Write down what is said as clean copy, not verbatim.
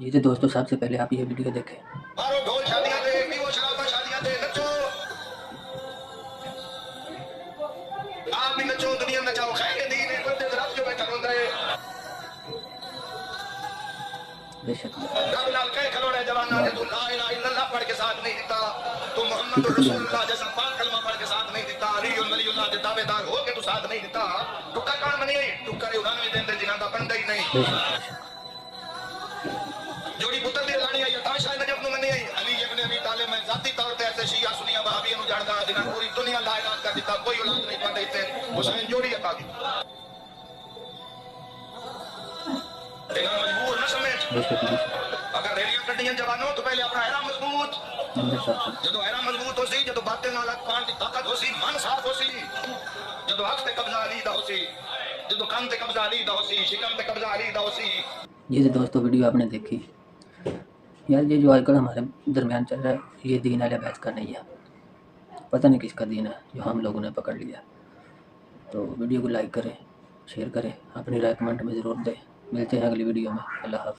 जी तो दोस्तों, सबसे पहले आप ये वीडियो देखें। मारो ढोल शादियां दे, पीओ शराबा शादियां दे, नचो आप भी नचो, दुनिया नचाओ, खैर दीन है बंदे रात जो बैठा रोंदा है बेशक रब नाल कह खलोड़ा जवाना जे तू ला इलाहा इल्लल्लाह पढ़ के साथ नहीं देता, तू ठीक मुहम्मदुर है, क्लियर रसूलुल्लाह जैसा पाक कलमा पढ़ के साथ नहीं देता, अली वलीउल्लाह दे दावेदार हो के तू साथ नहीं देता, टुक्का कौन बनी तू करे 99 दिन दे जिन्हां दा बनदा ही नहीं। बेशक बेशक। जोड़ी पुत्र दी लानी आई ताशा नजब नु मनी आई अली इब्न अबी तालिब मैं जाती तौर पे ऐसे शिया सुनिया वहाबी नु जानदा जिन्हां पूरी दुनिया ला इलाज कर दिता, कोई औलाद नहीं पांदे इत्ते हुसैन जोड़ी अता दी तेरा मजबूर न समझ। बेशक बेशक। अगर रेलियां कड्डियां जवानों तो पहले अपना हैरा मजबूत, जो हैरा मजबूत हो सी, जो बातें नाल पान दी ताकत हो सी, मन साफ हो सी, जो हक ते कब्जा अली दा हो सी, जो कान ते कब्जा अली दा हो सी, शिकम ते कब्जा अली दा हो सी। ये तो दोस्तों वीडियो आपने देखी यार। ये जो आजकल हमारे दरमियान चल रहा है, ये दीन अहले बैत का नहीं है। पता नहीं किसका दीन है जो हम लोगों ने पकड़ लिया। तो वीडियो को लाइक करें, शेयर करें, अपनी राय कमेंट में ज़रूर दें। मिलते हैं अगली वीडियो में। अल्लाह हाफ़िज़।